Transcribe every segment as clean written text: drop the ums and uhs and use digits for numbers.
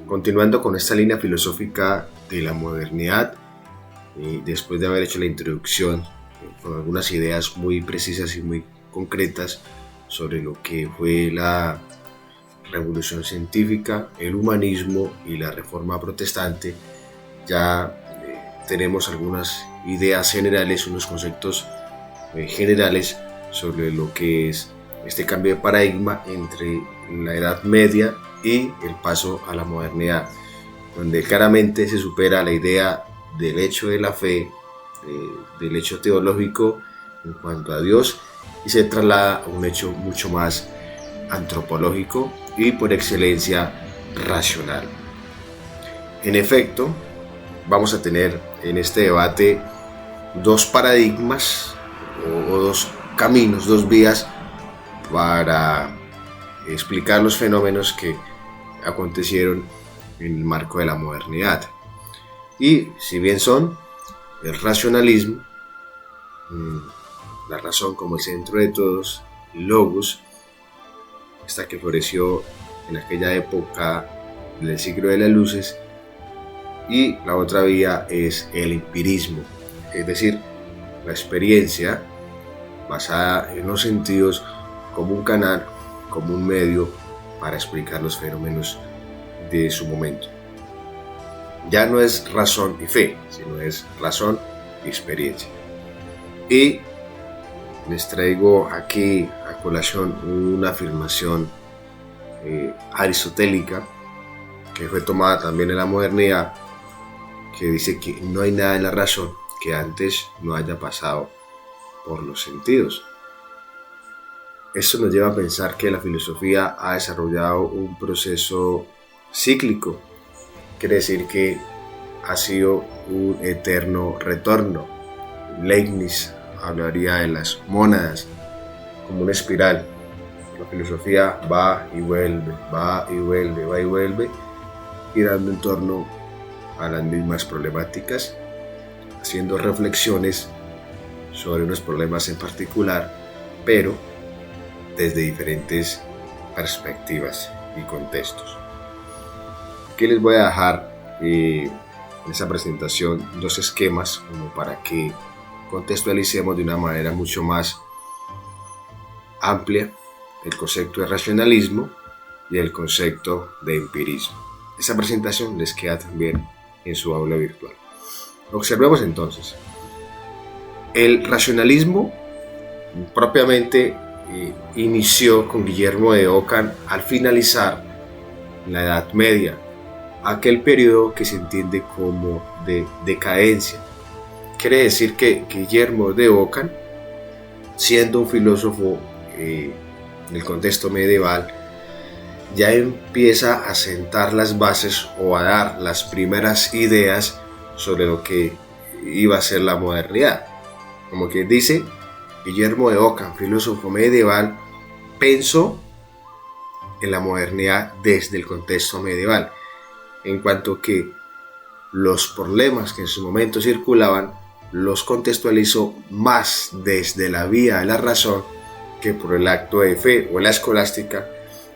Continuando con esta línea filosófica de la modernidad, después de haber hecho la introducción con algunas ideas muy precisas y muy concretas sobre lo que fue la revolución científica, el humanismo y la reforma protestante, ya tenemos algunas ideas generales, unos conceptos generales sobre lo que es este cambio de paradigma entre la Edad Media y el paso a la modernidad, donde claramente se supera la idea del hecho de la fe, del hecho teológico en cuanto a Dios, y se traslada a un hecho mucho más antropológico y por excelencia racional. En efecto, vamos a tener en este debate dos paradigmas o dos caminos, dos vías para explicar los fenómenos que acontecieron en el marco de la modernidad. Y si bien son el racionalismo, la razón como el centro de todos, el logos, esta que floreció en aquella época del siglo de las luces, y la otra vía es el empirismo, es decir, la experiencia basada en los sentidos como un canal, como un medio para explicar los fenómenos de su momento. Ya no es razón y fe, sino es razón y experiencia. Y les traigo aquí a colación una afirmación aristotélica que fue tomada también en la modernidad, que dice que no hay nada en la razón que antes no haya pasado por los sentidos. Esto nos lleva a pensar que la filosofía ha desarrollado un proceso cíclico, quiere decir que ha sido un eterno retorno. Leibniz hablaría de las mónadas como una espiral. La filosofía va y vuelve, va y vuelve, va y vuelve, girando en torno a las mismas problemáticas, haciendo reflexiones sobre unos problemas en particular, pero desde diferentes perspectivas y contextos. Aquí les voy a dejar en esa presentación dos esquemas como para que contextualicemos de una manera mucho más amplia el concepto de racionalismo y el concepto de empirismo. Esa presentación les queda también en su aula virtual. Observemos entonces. El racionalismo propiamente inició con Guillermo de Ockham al finalizar la Edad Media, aquel periodo que se entiende como de decadencia. Quiere decir que Guillermo de Ockham, siendo un filósofo en el contexto medieval, ya empieza a sentar las bases o a dar las primeras ideas sobre lo que iba a ser la modernidad. Como que dice, Guillermo de Ockham, filósofo medieval, pensó en la modernidad desde el contexto medieval, en cuanto que los problemas que en su momento circulaban los contextualizó más desde la vía de la razón que por el acto de fe o la escolástica,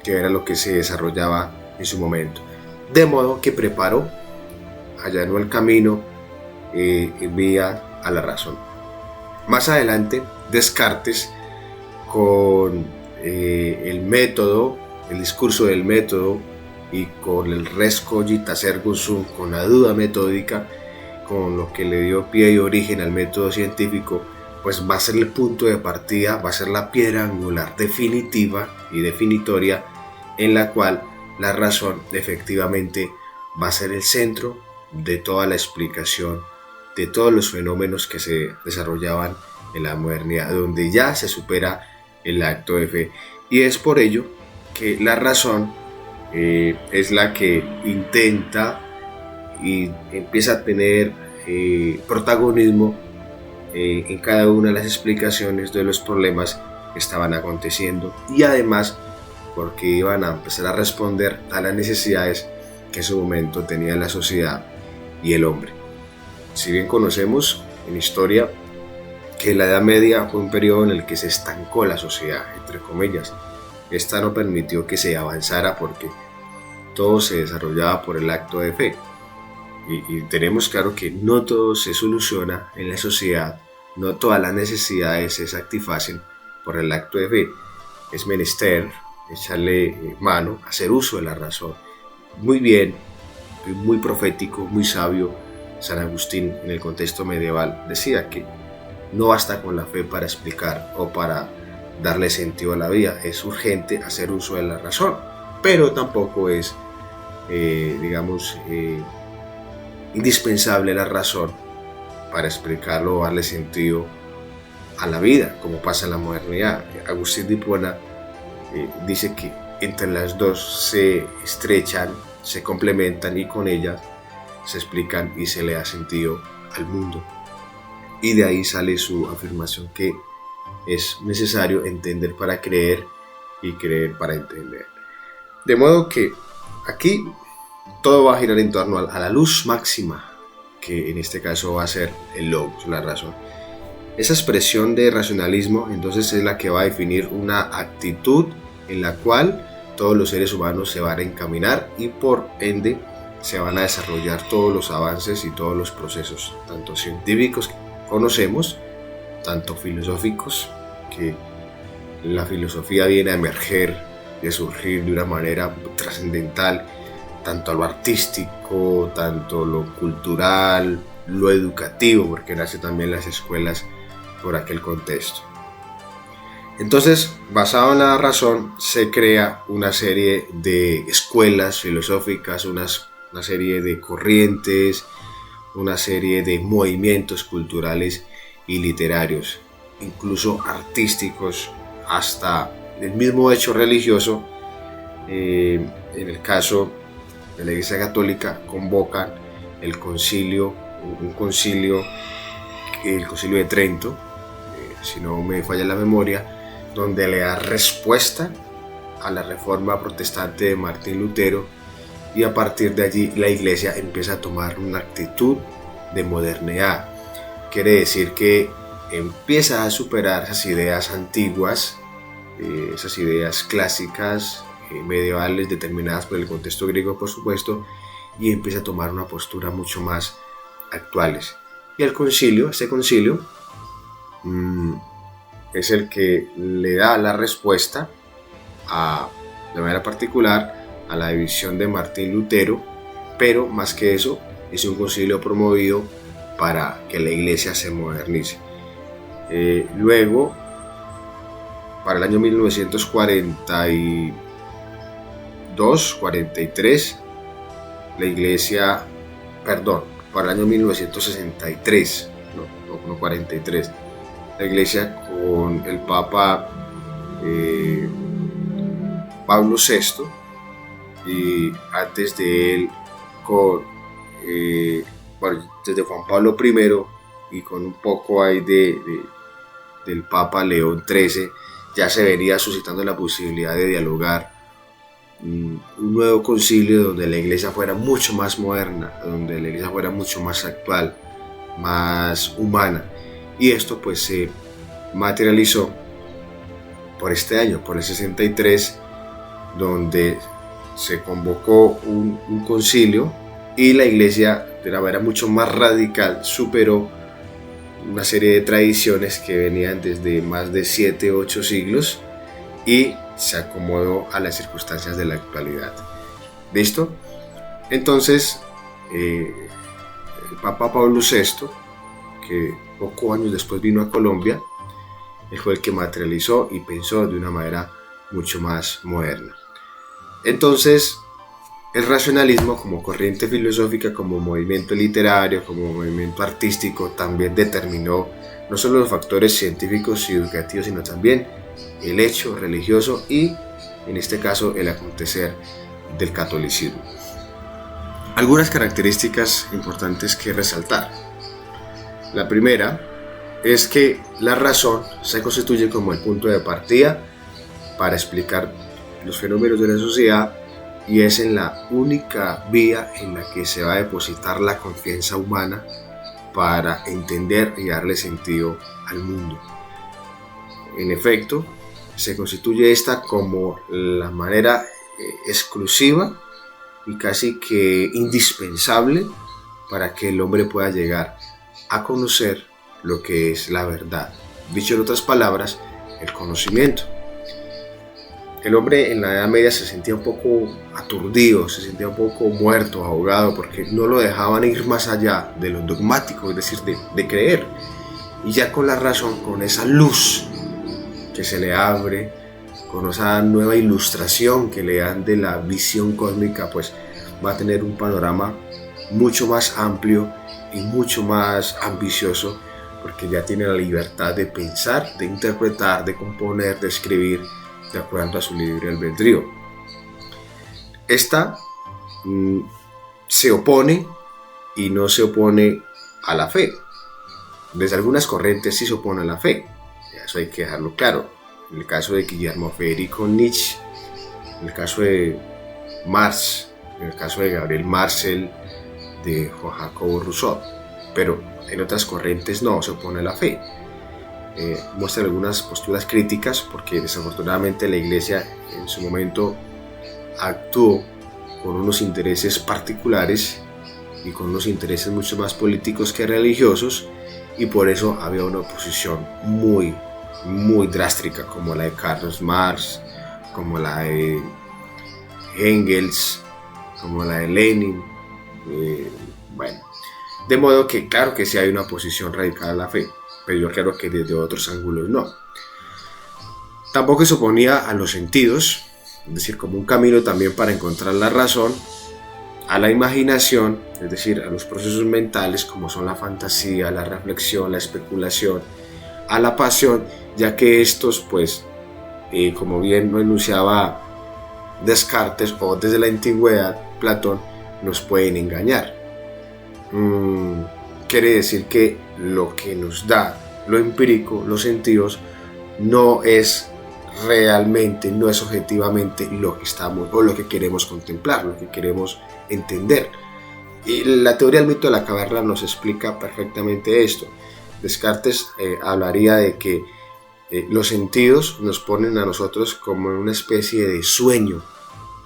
que era lo que se desarrollaba en su momento. De modo que preparó, allanó el camino en vía a la razón. Más adelante, Descartes, con el método, el discurso del método y con el res cogita ergo sum, con la duda metódica, con lo que le dio pie y origen al método científico, pues va a ser el punto de partida, va a ser la piedra angular definitiva y definitoria en la cual la razón efectivamente va a ser el centro de toda la explicación de todos los fenómenos que se desarrollaban en la modernidad, donde ya se supera el acto de fe. Y es por ello que la razón es la que intenta y empieza a tener protagonismo en cada una de las explicaciones de los problemas que estaban aconteciendo, y además porque iban a empezar a responder a las necesidades que en su momento tenía la sociedad y el hombre. Si bien conocemos en historia que la Edad Media fue un periodo en el que se estancó la sociedad, entre comillas, esta no permitió que se avanzara porque todo se desarrollaba por el acto de fe. Y tenemos claro que no todo se soluciona en la sociedad, no todas las necesidades se satisfacen por el acto de fe. Es menester echarle mano, hacer uso de la razón. Muy bien, muy profético, muy sabio, San Agustín en el contexto medieval decía que no basta con la fe para explicar o para darle sentido a la vida, es urgente hacer uso de la razón, pero tampoco es, indispensable la razón para explicarlo o darle sentido a la vida, como pasa en la modernidad. Agustín de Hipona dice que entre las dos se estrechan, se complementan y con ellas se explican y se le da sentido al mundo. Y de ahí sale su afirmación que es necesario entender para creer y creer para entender. De modo que aquí todo va a girar en torno a la luz máxima, que en este caso va a ser el logos, la razón. Esa expresión de racionalismo entonces es la que va a definir una actitud en la cual todos los seres humanos se van a encaminar y por ende se van a desarrollar todos los avances y todos los procesos, tanto científicos que conocemos, tanto filosóficos, que la filosofía viene a emerger y a surgir de una manera trascendental, tanto a lo artístico, tanto lo cultural, lo educativo, porque nace también las escuelas por aquel contexto. Entonces, basado en la razón, se crea una serie de escuelas filosóficas, una serie de corrientes, una serie de movimientos culturales y literarios, incluso artísticos, hasta el mismo hecho religioso. En el caso de la Iglesia Católica convocan el concilio de Trento, si no me falla la memoria, donde le da respuesta a la reforma protestante de Martín Lutero, y a partir de allí la Iglesia empieza a tomar una actitud de modernidad. Quiere decir que empieza a superar esas ideas antiguas, esas ideas clásicas, medievales, determinadas por el contexto griego, por supuesto, y empieza a tomar una postura mucho más actuales. Y el concilio, este concilio, es el que le da la respuesta de manera particular a la división de Martín Lutero, pero más que eso, es un concilio promovido para que la Iglesia se modernice. Luego, para el año 1943, la Iglesia, para el año 1963, no 43, la Iglesia con el Papa Pablo VI, y antes de él desde Juan Pablo I y con un poco ahí del Papa León XIII, ya se venía suscitando la posibilidad de dialogar un nuevo concilio donde la Iglesia fuera mucho más moderna, donde la Iglesia fuera mucho más actual, más humana, y esto pues se materializó por este año, por el 63, donde se convocó un concilio y la Iglesia de una manera mucho más radical superó una serie de tradiciones que venían desde más de 7 u 8 siglos y se acomodó a las circunstancias de la actualidad. ¿Listo? Entonces, el Papa Pablo VI, que pocos años después vino a Colombia, él fue el que materializó y pensó de una manera mucho más moderna. Entonces, el racionalismo como corriente filosófica, como movimiento literario, como movimiento artístico, también determinó no solo los factores científicos y educativos, sino también el hecho religioso y, en este caso, el acontecer del catolicismo. Algunas características importantes que resaltar. La primera es que la razón se constituye como el punto de partida para explicar los fenómenos de la sociedad y es en la única vía en la que se va a depositar la confianza humana para entender y darle sentido al mundo. En efecto, se constituye esta como la manera exclusiva y casi que indispensable para que el hombre pueda llegar a conocer lo que es la verdad. Dicho en otras palabras, el conocimiento. El hombre en la Edad Media se sentía un poco aturdido, se sentía un poco muerto, ahogado, porque no lo dejaban ir más allá de lo dogmático, es decir, de creer. Y ya con la razón, con esa luz que se le abre, con esa nueva ilustración que le dan de la visión cósmica, pues va a tener un panorama mucho más amplio y mucho más ambicioso, porque ya tiene la libertad de pensar, de interpretar, de componer, de escribir, de acuerdo a su libre albedrío. Esta se opone y no se opone a la fe. Desde algunas corrientes sí se opone a la fe, eso hay que dejarlo claro. En el caso de Guillermo Federico Nietzsche, en el caso de Marx, en el caso de Gabriel Marcel, de Juan Jacobo Rousseau, pero en otras corrientes no se opone a la fe. Muestra algunas posturas críticas porque desafortunadamente la Iglesia en su momento actuó con unos intereses particulares y con unos intereses mucho más políticos que religiosos, y por eso había una oposición muy drástica, como la de Karl Marx, como la de Engels, como la de Lenin. Bueno, de modo que claro que sí hay una oposición radical a la fe, pero yo creo que desde otros ángulos no. Tampoco se oponía a los sentidos, es decir, como un camino también para encontrar la razón, a la imaginación, es decir, a los procesos mentales como son la fantasía, la reflexión, la especulación, a la pasión, ya que estos, pues, como bien lo enunciaba Descartes o desde la antigüedad Platón, nos pueden engañar. Quiere decir que lo que nos da lo empírico, los sentidos, no es realmente, no es objetivamente lo que estamos o lo que queremos contemplar, lo que queremos entender. Y la teoría del mito de la caverna nos explica perfectamente esto. Descartes hablaría de que los sentidos nos ponen a nosotros como en una especie de sueño,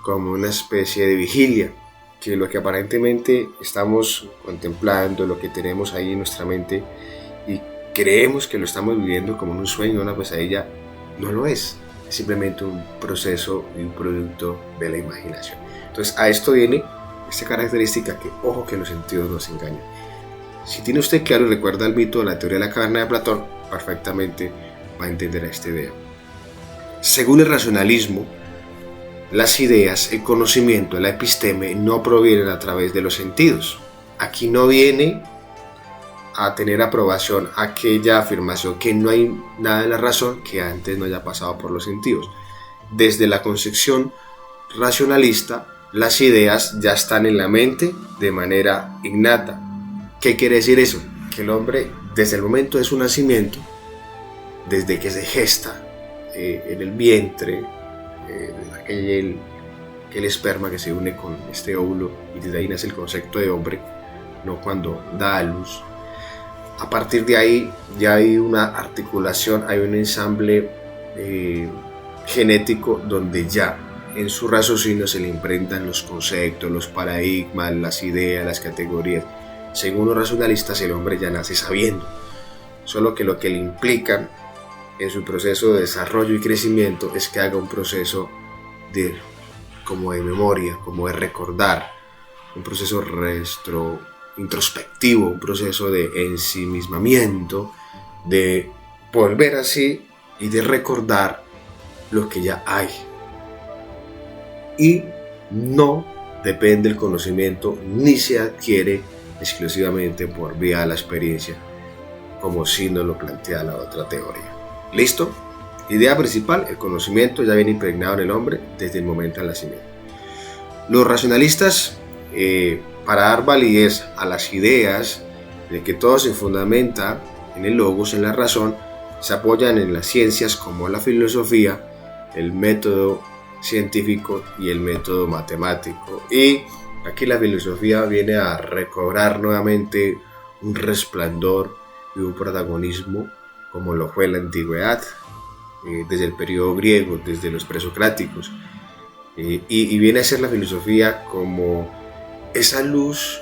como una especie de vigilia, que lo que aparentemente estamos contemplando, lo que tenemos ahí en nuestra mente y creemos que lo estamos viviendo como en un sueño, una pesadilla, no lo es simplemente un proceso y un producto de la imaginación. Entonces a esto viene esta característica que, ojo, que los sentidos nos engañan. Si tiene usted claro y recuerda el mito de la teoría de la caverna de Platón, perfectamente va a entender esta idea. Según el racionalismo, las ideas, el conocimiento, la episteme no provienen a través de los sentidos. Aquí no viene a tener aprobación aquella afirmación que no hay nada de la razón que antes no haya pasado por los sentidos. Desde la concepción racionalista, las ideas ya están en la mente de manera innata. ¿Qué quiere decir eso? Que el hombre, desde el momento de su nacimiento, desde que se gesta en el vientre, desde aquel esperma que se une con este óvulo, y desde ahí nace el concepto de hombre, no cuando da a luz. A partir de ahí ya hay una articulación, hay un ensamble genético donde ya en su raciocinio se le imprentan los conceptos, los paradigmas, las ideas, las categorías. Según los racionalistas, el hombre ya nace sabiendo, solo que lo que le implican en su proceso de desarrollo y crecimiento es que haga un proceso como de memoria, como de recordar, un proceso introspectivo, un proceso de ensimismamiento, de volver así y de recordar lo que ya hay. Y no depende el conocimiento ni se adquiere exclusivamente por vía de la experiencia, como si nos lo plantea la otra teoría. ¿Listo? Idea principal, el conocimiento ya viene impregnado en el hombre desde el momento del nacimiento. Los racionalistas, para dar validez a las ideas de que todo se fundamenta en el logos, en la razón, se apoyan en las ciencias como la filosofía, el método científico y el método matemático. Y aquí la filosofía viene a recobrar nuevamente un resplandor y un protagonismo como lo fue en la antigüedad, desde el periodo griego, desde los presocráticos. y viene a ser la filosofía como esa luz,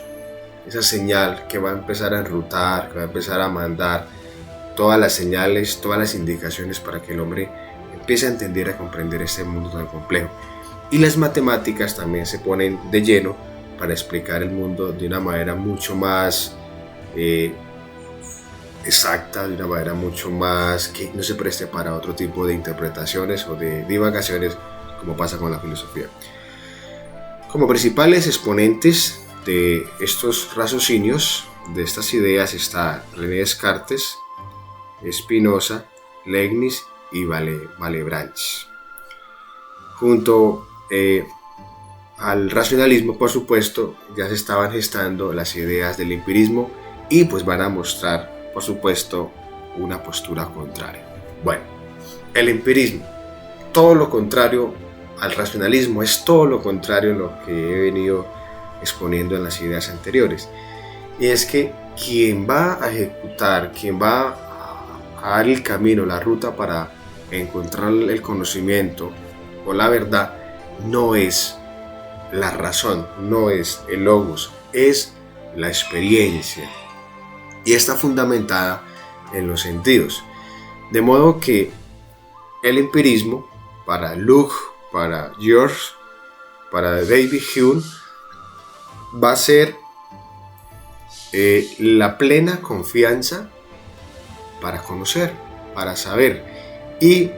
esa señal que va a empezar a enrutar, que va a empezar a mandar todas las señales, todas las indicaciones para que el hombre empiece a entender, a comprender este mundo tan complejo. Y las matemáticas también se ponen de lleno para explicar el mundo de una manera mucho más exacta, de una manera mucho más que no se preste para otro tipo de interpretaciones o de divagaciones, como pasa con la filosofía. Como principales exponentes de estos raciocinios, de estas ideas, está René Descartes, Spinoza, Leibniz y Malebranche. Junto al racionalismo, por supuesto, ya se estaban gestando las ideas del empirismo y pues van a mostrar, por supuesto, una postura contraria. Bueno, el empirismo, todo lo contrario al racionalismo, es todo lo contrario a lo que he venido exponiendo en las ideas anteriores. Y es que quien va a ejecutar, quien va a dar el camino, la ruta para encontrar el conocimiento o la verdad, no es la razón, no es el logos, es la experiencia. Y está fundamentada en los sentidos. De modo que el empirismo, para Luke, para George, para David Hume, va a ser la plena confianza para conocer, para saber. Y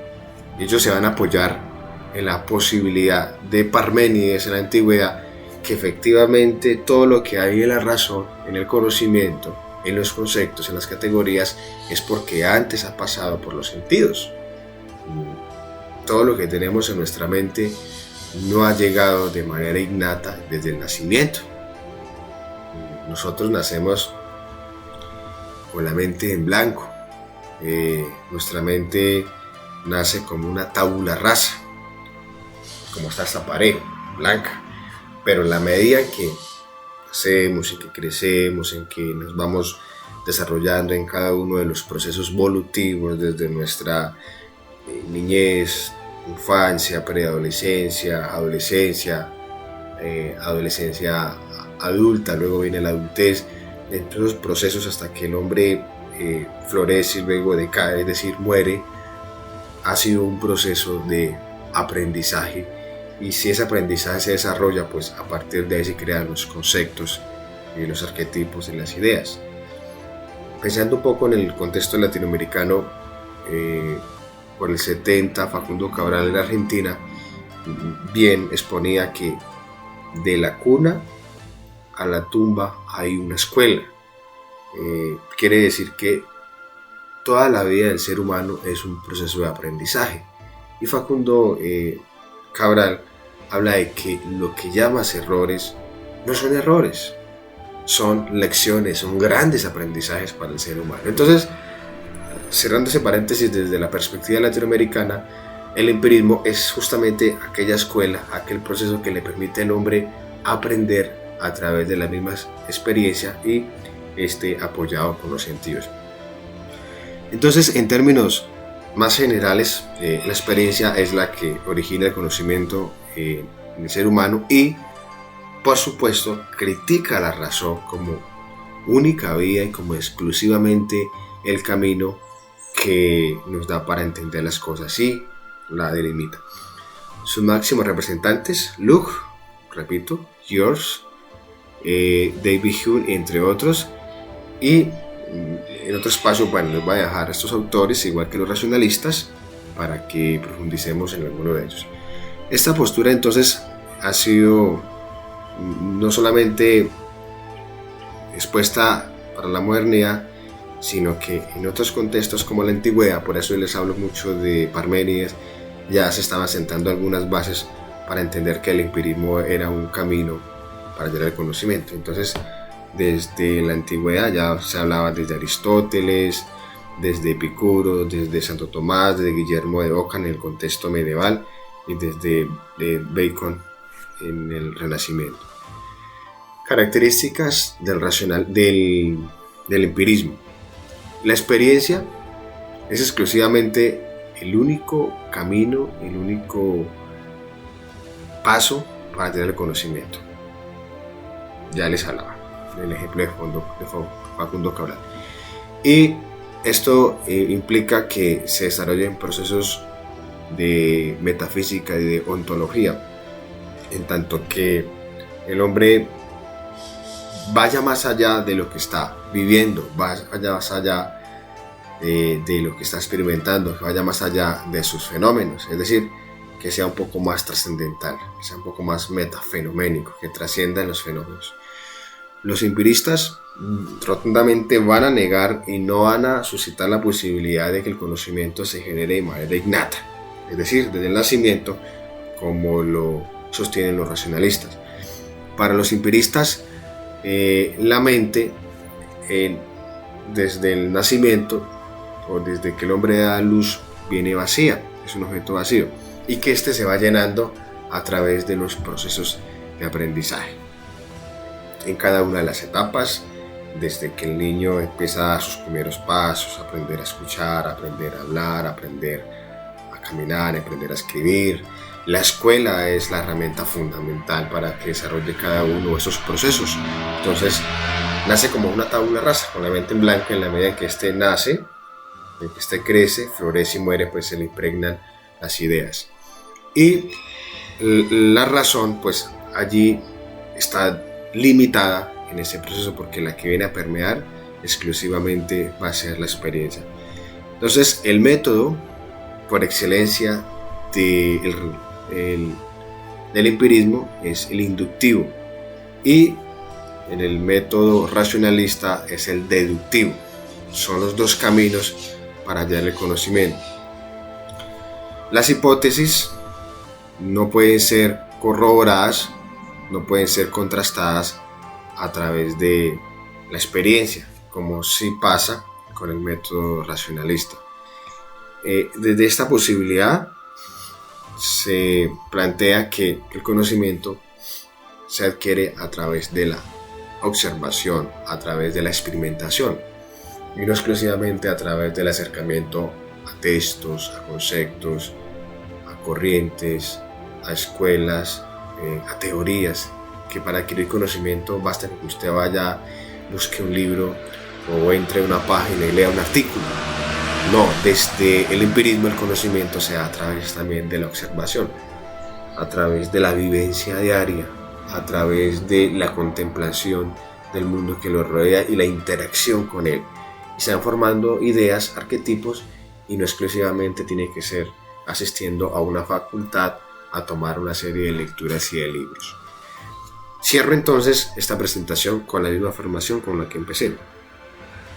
ellos se van a apoyar en la posibilidad de Parménides en la antigüedad, que efectivamente todo lo que hay en la razón, en el conocimiento, en los conceptos, en las categorías, es porque antes ha pasado por los sentidos. Todo lo que tenemos en nuestra mente no ha llegado de manera innata desde el nacimiento. Nosotros nacemos con la mente en blanco. Nuestra mente nace como una tabula rasa, como está esta pared blanca, pero en la medida en que nacemos, en que crecemos, en que nos vamos desarrollando en cada uno de los procesos evolutivos desde nuestra niñez, infancia, preadolescencia, adolescencia, adolescencia adulta, luego viene la adultez, en todos los procesos hasta que el hombre florece y luego decae, es decir, muere, ha sido un proceso de aprendizaje. Y si ese aprendizaje se desarrolla, pues a partir de ahí se crean los conceptos y los arquetipos y las ideas. Pensando un poco en el contexto latinoamericano, por el 70, Facundo Cabral en Argentina bien exponía que de la cuna a la tumba hay una escuela. Quiere decir que toda la vida del ser humano es un proceso de aprendizaje. Y Facundo Cabral habla de que lo que llamas errores no son errores, son lecciones, son grandes aprendizajes para el ser humano. Entonces, cerrando ese paréntesis desde la perspectiva latinoamericana, el empirismo es justamente aquella escuela, aquel proceso que le permite al hombre aprender a través de la misma experiencia y apoyado con los sentidos. Entonces, en términos más generales, la experiencia es la que origina el conocimiento en el ser humano y, por supuesto, critica la razón como única vía y como exclusivamente el camino que nos da para entender las cosas y la delimita. Sus máximos representantes, Luke, repito, George, David Hume, entre otros, y en otro espacio, bueno, les voy a dejar a estos autores, igual que los racionalistas, para que profundicemos en alguno de ellos. Esta postura entonces ha sido no solamente expuesta para la modernidad, sino que en otros contextos como la antigüedad, por eso les hablo mucho de Parménides, ya se estaban sentando algunas bases para entender que el empirismo era un camino para llegar al conocimiento. Entonces, desde la antigüedad ya se hablaba desde Aristóteles, desde Epicuro, desde Santo Tomás, desde Guillermo de Ockham en el contexto medieval y desde Bacon en el Renacimiento. Características del empirismo. La experiencia es exclusivamente el único camino, el único paso para tener el conocimiento. Ya les hablaba del ejemplo de Facundo Cabral. Y esto implica que se desarrollen procesos de metafísica y de ontología, en tanto que el hombre vaya más allá de lo que está viviendo, vaya más allá de lo que está experimentando, que vaya más allá de sus fenómenos, es decir, que sea un poco más trascendental, que sea un poco más metafenoménico, que trascienda en los fenómenos. Los empiristas rotundamente van a negar y no van a suscitar la posibilidad de que el conocimiento se genere de manera innata, es decir, desde el nacimiento, como lo sostienen los racionalistas. Para los empiristas, la mente, desde el nacimiento o desde que el hombre da luz, viene vacía, es un objeto vacío, y que éste se va llenando a través de los procesos de aprendizaje. En cada una de las etapas, desde que el niño empieza sus primeros pasos, aprender a escuchar, aprender a hablar, aprender a caminar, aprender a escribir, la escuela es la herramienta fundamental para que desarrolle cada uno de esos procesos. Entonces, nace como una tabula rasa, con la mente en blanco. En la medida en que éste nace, en que éste crece, florece y muere, pues se le impregnan las ideas. Y la razón, pues allí está limitada en ese proceso, porque la que viene a permear exclusivamente va a ser la experiencia. Entonces, el método por excelencia del empirismo es el inductivo, y en el método racionalista es el deductivo. Son los dos caminos para hallar el conocimiento. Las hipótesis no pueden ser corroboradas, no pueden ser contrastadas a través de la experiencia, como sí pasa con el método racionalista. Desde esta posibilidad se plantea que el conocimiento se adquiere a través de la observación, a través de la experimentación, y no exclusivamente a través del acercamiento a textos, a conceptos, a corrientes, a escuelas, a teorías, que para adquirir conocimiento basta que usted vaya, busque un libro o entre a una página y lea un artículo. No, desde el empirismo el conocimiento se da a través también de la observación, a través de la vivencia diaria, a través de la contemplación del mundo que lo rodea y la interacción con él. Y se van formando ideas, arquetipos, y no exclusivamente tiene que ser asistiendo a una facultad a tomar una serie de lecturas y de libros. Cierro entonces esta presentación con la misma afirmación con la que empecé.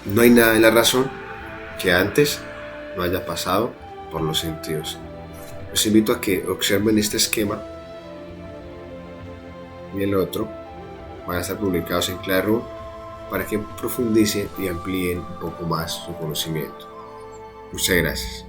No hay nada en la razón que antes no haya pasado por los sentidos. Los invito a que observen este esquema y el otro. Van a estar publicados en Classroom para que profundicen y amplíen un poco más su conocimiento. Muchas gracias.